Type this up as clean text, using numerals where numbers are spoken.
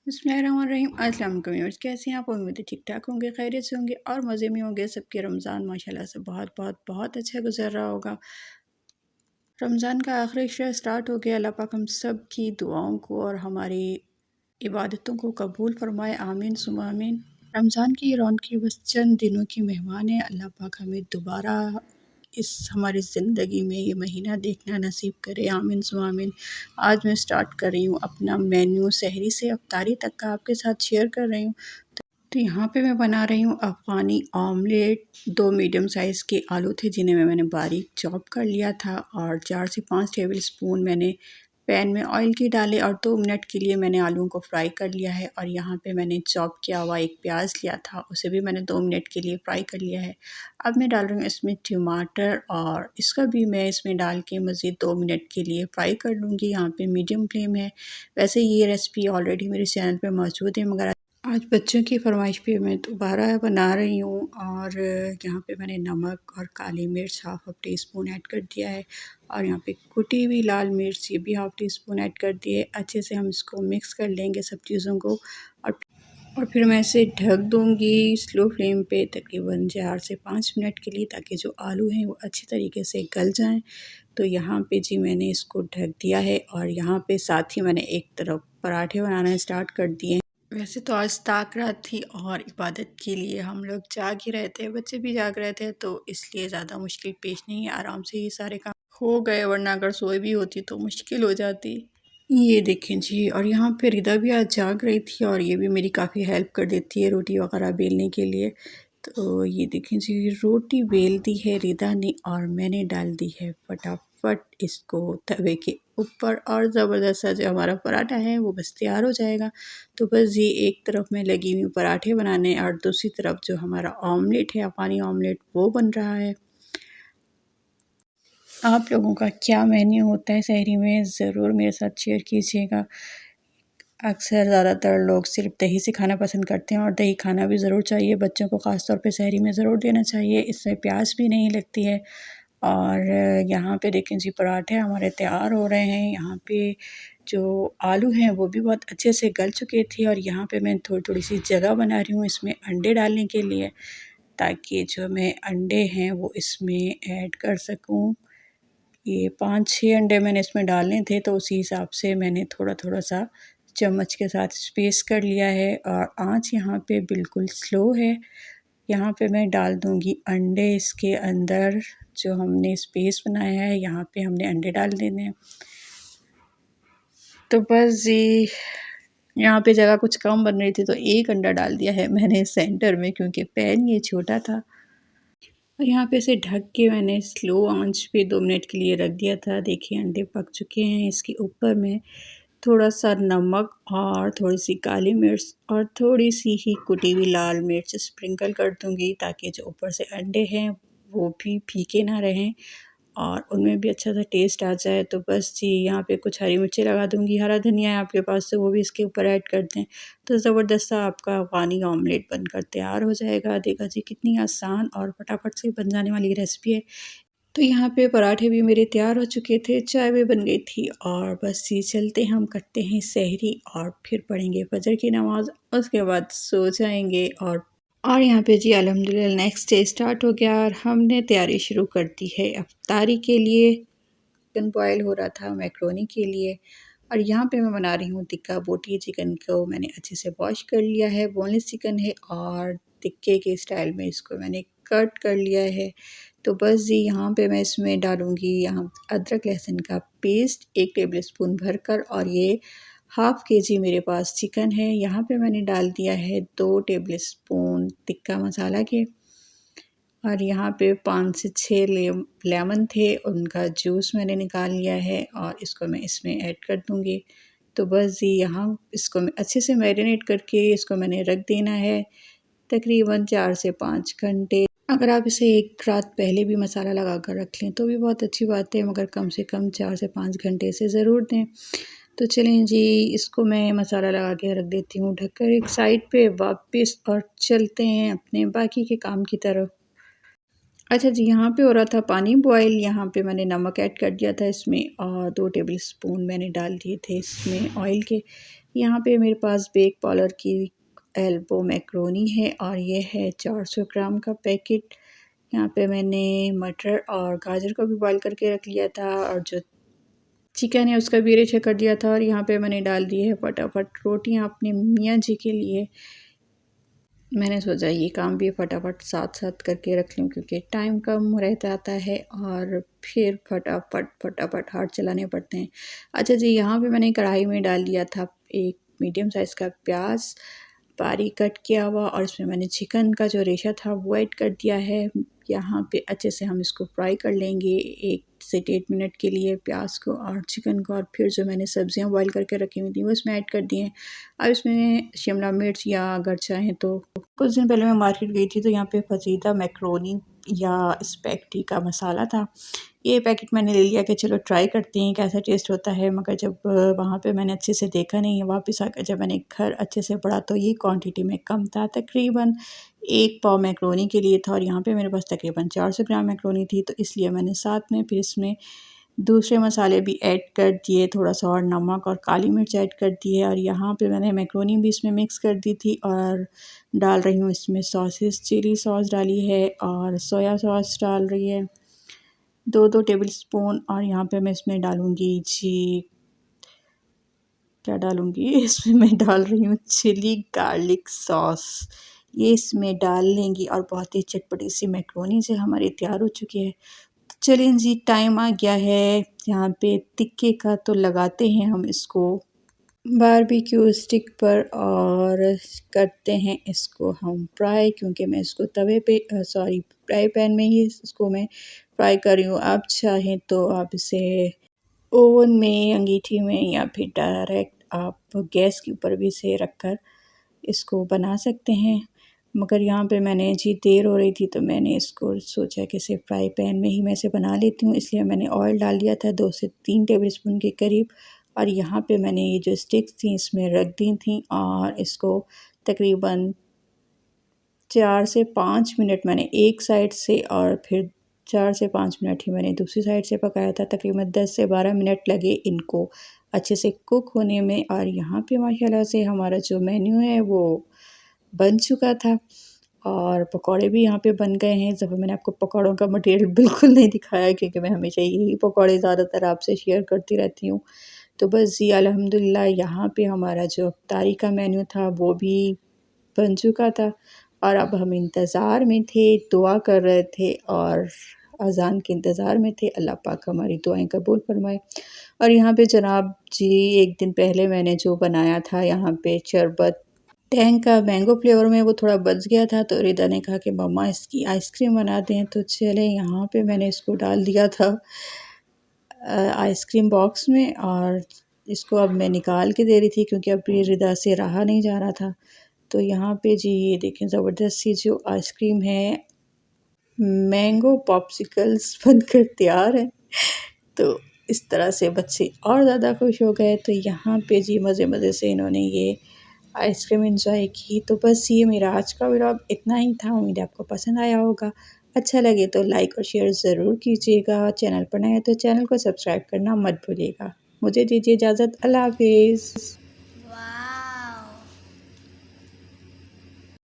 बिस्मिल्लाहिर्रहमानिर्रहीम। अस्सलाम वालेकुम व्यूअर्स, कैसे हैं आप? उम्मीद है ठीक ठाक होंगे, खैरियत से होंगे और मज़े में होंगे। सबके रमज़ान माशाल्लाह से बहुत बहुत बहुत अच्छा गुजर रहा होगा। रमज़ान का आखिरी अशरा स्टार्ट हो गया। अल्लाह पाक हम सब की दुआओं को और हमारी इबादतों को कबूल फरमाए, आमीन सुम्मा आमीन। रमज़ान की रौनकें बस चंद दिनों की मेहमान है। अल्लाह पाक हमें दोबारा इस हमारी ज़िंदगी में ये महीना देखना नसीब करे, आमीन सुम्मा आमीन। आज मैं स्टार्ट कर रही हूँ अपना मेन्यू, सहरी से अफ्तारी तक का आपके साथ शेयर कर रही हूँ। तो यहाँ पे मैं बना रही हूँ अफ़गानी ऑमलेट। 2 मीडियम साइज़ के आलू थे जिन्हें मैंने बारीक चॉप कर लिया था और 4 से 5 टेबल स्पून मैंने पैन में ऑयल के डाले और 2 मिनट के लिए मैंने आलूओं को फ्राई कर लिया है। और यहाँ पे मैंने चॉप किया हुआ एक प्याज लिया था, उसे भी मैंने 2 मिनट के लिए फ्राई कर लिया है। अब मैं डाल रही हूँ इसमें टमाटर और इसका भी मैं इसमें डाल के मज़ीद 2 मिनट के लिए फ्राई कर लूँगी। यहाँ पे मीडियम फ्लेम है। वैसे ये रेसिपी ऑलरेडी मेरे चैनल पे मौजूद है, मगर आज बच्चों की फरमाइश पे मैं दोबारा बना रही हूँ। और यहाँ पे मैंने नमक और काली मिर्च हाफ़ टी स्पून ऐड कर दिया है और यहाँ पे कुटी हुई लाल मिर्च ये भी हाफ़ टी स्पून ऐड कर दी है। अच्छे से हम इसको मिक्स कर लेंगे सब चीज़ों को और फिर मैं इसे ढक दूँगी स्लो फ्लेम पे तकरीबन 4 से 5 मिनट के लिए, ताकि जो आलू हैं वो अच्छी तरीके से गल जाएँ। तो यहाँ पे जी मैंने इसको ढक दिया है और यहाँ पे साथ ही मैंने एक तरफ पराठे बनाना स्टार्ट कर दिए। वैसे तो आज ताक रात थी और इबादत के लिए हम लोग जाग ही रहे थे, बच्चे भी जाग रहे थे, तो इसलिए ज़्यादा मुश्किल पेश नहीं है, आराम से ये सारे काम हो गए, वरना अगर सोए भी होती तो मुश्किल हो जाती। ये देखें जी, और यहाँ पे रिदा भी आज जाग रही थी और ये भी मेरी काफ़ी हेल्प कर देती है रोटी वगैरह बेलने के लिए। तो ये देखें जी, रोटी बेल दी है रिदा ने और मैंने डाल दी है फटाफट इसको तवे के ऊपर और ज़बरदस्त सा जो हमारा पराठा है वो बस तैयार हो जाएगा। तो बस ये एक तरफ मैं लगी हुई हूँ पराठे बनाने और दूसरी तरफ जो हमारा ऑमलेट है, अफ़गानी ऑमलेट, वो बन रहा है। आप लोगों का क्या मेन्यू होता है सहरी में, ज़रूर मेरे साथ शेयर कीजिएगा। अक्सर ज़्यादातर लोग सिर्फ दही से खाना पसंद करते हैं और दही खाना भी ज़रूर चाहिए, बच्चों को ख़ास तौर पे सहरी में ज़रूर देना चाहिए, इसमें प्यास भी नहीं लगती है। और यहाँ पे देखें जी, पराठे हमारे तैयार हो रहे हैं। यहाँ पे जो आलू हैं वो भी बहुत अच्छे से गल चुके थे और यहाँ पे मैं थोड़ी-थोड़ी सी जगह बना रही हूँ इसमें अंडे डालने के लिए, ताकि जो मैं अंडे हैं वो इसमें ऐड कर सकूँ। ये 5-6 अंडे मैंने इसमें डालने थे, तो उसी हिसाब से मैंने थोड़ा-थोड़ा सा चम्मच के साथ स्पेस कर लिया है और आँच यहाँ पे बिल्कुल स्लो है। यहाँ पे मैं डाल दूँगी अंडे इसके अंदर, जो हमने स्पेस बनाया है यहाँ पे हमने अंडे डाल देने हैं। तो बस जी, यहाँ पे जगह कुछ कम बन रही थी तो एक अंडा डाल दिया है मैंने सेंटर में, क्योंकि पैन ये छोटा था। और यहाँ पे इसे ढक के मैंने स्लो आंच पे 2 मिनट के लिए रख दिया था। देखिए अंडे पक चुके हैं। इसके ऊपर मैं थोड़ा-सा नमक और थोड़ी-सी काली मिर्च और थोड़ी-सी ही कुटी हुई लाल मिर्च स्प्रिंकल कर दूँगी, ताकि जो ऊपर से अंडे हैं वो भी फीके ना रहें और उनमें भी अच्छा सा टेस्ट आ जाए। तो बस जी, यहाँ पे कुछ हरी मिर्ची लगा दूँगी, हरा धनिया है आपके पास तो वो भी इसके ऊपर ऐड कर दें, तो ज़बरदस्त सा आपका अफ़गानी ऑमलेट बनकर तैयार हो जाएगा। देखा जी, कितनी आसान और फटाफट से बन जाने वाली रेसिपी है। तो यहाँ पे पराठे भी मेरे तैयार हो चुके थे, चाय भी बन गई थी और बस ये चलते हम करते हैं सहरी और फिर पढ़ेंगे फ़जर की नमाज़, उसके बाद सो जाएँगे। और यहाँ पे जी अल्हम्दुलिल्लाह नेक्स्ट डे स्टार्ट हो गया और हमने तैयारी शुरू कर दी है इफ्तारी के लिए। चिकन बॉयल हो रहा था मैकरोनी के लिए और यहाँ पे मैं बना रही हूँ टिक्का बोटी। चिकन को मैंने अच्छे से वॉश कर लिया है, बोनलेस चिकन है और टिक्के के स्टाइल में इसको मैंने कट कर लिया है। तो बस जी, यहाँ पे मैं इसमें डालूँगी यहाँ अदरक लहसुन का पेस्ट 1 टेबल स्पून भरकर, और ये हाफ़ केजी मेरे पास चिकन है। यहाँ पे मैंने डाल दिया है 2 टेबल स्पून टिक्का मसाला के, और यहाँ पे 5 से 6 लेमन थे, उनका जूस मैंने निकाल लिया है और इसको मैं इसमें ऐड कर दूँगी। तो बस जी, यहाँ इसको मैं अच्छे से मैरिनेट करके इसको मैंने रख देना है तकरीबन 4 से 5 घंटे। अगर आप इसे 1 रात पहले भी मसाला लगा कर रख लें तो भी बहुत अच्छी बात है, मगर कम से कम 4 से 5 घंटे इसे ज़रूर दें। तो चलें जी, इसको मैं मसाला लगा के रख देती हूँ ढककर एक साइड पे वापस, और चलते हैं अपने बाकी के काम की तरफ। अच्छा जी, यहाँ पे हो रहा था पानी बॉयल। यहाँ पे मैंने नमक ऐड कर दिया था इसमें और 2 टेबल स्पून मैंने डाल दिए थे इसमें ऑयल के। यहाँ पे मेरे पास बेक पॉलर की एल्बो मैक्रोनी है और ये है 400 ग्राम का पैकेट। यहाँ पे मैंने मटर और गाजर को भी बॉयल करके रख लिया था और जो चिकन है उसका भी रेशा कर दिया था और यहाँ पे मैंने डाल दी है फटाफट रोटियाँ अपने मियाँ जी के लिए। मैंने सोचा ये काम भी फटाफट साथ साथ करके रख लूँ क्योंकि टाइम कम रह जाता है और फिर फटाफट फटाफट हाथ चलाने पड़ते हैं। अच्छा जी, यहाँ पे मैंने कढ़ाई में डाल दिया था एक मीडियम साइज़ का प्याज बारीक कट किया हुआ और इसमें मैंने चिकन का जो रेशा था वो ऐड कर दिया है। यहाँ पे अच्छे से हम इसको फ्राई कर लेंगे 1 से 1.5 मिनट के लिए प्याज को और चिकन को, और फिर जो मैंने सब्जियां बॉईल करके रखी हुई थी वो इसमें ऐड कर दी हैं। अब इसमें शिमला मिर्च या अगर चाहें तो कुछ दिन पहले मैं मार्केट गई थी तो यहाँ पे फजीदा मैक्रोनी या स्पैगेटी का मसाला था। ये पैकेट मैंने ले लिया कि चलो ट्राई करते हैं कैसा टेस्ट होता है, मगर जब वहाँ पे मैंने अच्छे से देखा नहीं है, वापस आकर जब मैंने घर अच्छे से पढ़ा तो ये क्वांटिटी में कम था। तकरीबन 1 पाव मैक्रोनी के लिए था और यहाँ पे मेरे पास तकरीबन 400 ग्राम मैक्रोनी थी, तो इसलिए मैंने साथ में फिर इसमें दूसरे मसाले भी ऐड कर दिए, थोड़ा सा और नमक और काली मिर्च ऐड कर दी है और यहाँ पे मैंने मैक्रोनी भी इसमें मिक्स कर दी थी और डाल रही हूँ इसमें सॉसेस। चिली सॉस डाली है और सोया सॉस डाल रही है 2-2 टेबल स्पून, और यहाँ पे मैं इसमें डालूँगी जी क्या डालूँगी इसमें मैं डाल रही हूँ चिली गार्लिक सॉस। ये इसमें डाल लेंगी और बहुत ही चटपटी सी मैक्रोनी जो हमारी तैयार हो चुकी है। तो चलिए जी, टाइम आ गया है यहाँ पे तिक्के का, तो लगाते हैं हम इसको बारबेक्यू स्टिक पर और करते हैं इसको हम फ्राई, क्योंकि मैं इसको तवे पे फ्राई पैन में ही इसको मैं फ्राई कर रही हूँ। आप चाहें तो आप इसे ओवन में, अंगीठी में या फिर डायरेक्ट आप गैस के ऊपर भी इसे रख कर इसको बना सकते हैं। मगर यहाँ पे मैंने जी देर हो रही थी तो मैंने इसको सोचा कि इसे फ्राई पैन में ही मैं इसे बना लेती हूँ, इसलिए मैंने ऑयल डाल दिया था 2 से 3 टेबल स्पून के करीब और यहाँ पे मैंने ये जो स्टिक्स थी इसमें रख दी थी और इसको तकरीबन 4 से 5 मिनट मैंने एक साइड से और फिर 4 से 5 मिनट ही मैंने दूसरी साइड से पकाया था। तकरीबन 10 से 12 मिनट लगे इनको अच्छे से कुक होने में और यहाँ पे माशाल्लाह से हमारा जो मेन्यू है वो बन चुका था और पकौड़े भी यहाँ पे बन गए हैं। जब मैंने आपको पकौड़ों का मटेरियल बिल्कुल नहीं दिखाया क्योंकि मैं हमेशा यही पकौड़े ज़्यादातर आपसे शेयर करती रहती हूँ। तो बस जी अल्हम्दुलिल्लाह यहाँ पे हमारा जो इफ्तारी का मेन्यू था वो भी बन चुका था और अब हम इंतज़ार में थे, दुआ कर रहे थे और अज़ान के इंतज़ार में थे। अल्लाह पाक हमारी दुआएं कबूल फरमाए। और यहाँ पे जनाब जी, एक दिन पहले मैंने जो बनाया था यहाँ पे शरबत टैंग का मैंगो फ्लेवर में, वो थोड़ा बच गया था तो रिदा ने कहा कि मम्मा इसकी आइसक्रीम बना दें, तो चले यहाँ पे मैंने इसको डाल दिया था आइसक्रीम बॉक्स में और इसको अब मैं निकाल के दे रही थी क्योंकि अब ये रिदा से रहा नहीं जा रहा था। तो यहाँ पे जी ये देखें ज़बरदस्त सी जो आइसक्रीम है, मैंगो पॉप्सिकल्स बनकर तैयार है। तो इस तरह से बच्चे और ज़्यादा खुश हो गए। तो यहाँ पे जी मज़े मज़े से इन्होंने ये आइसक्रीम एंजॉय की। तो बस ये मेरा आज का व्लॉग इतना ही था। उम्मीद है आपको पसंद आया होगा। अच्छा लगे तो लाइक और शेयर ज़रूर कीजिएगा। चैनल पर नए हैं तो चैनल को सब्सक्राइब करना मत भूलिएगा। मुझे दीजिए इजाज़त। अल्लाह हाफिज़।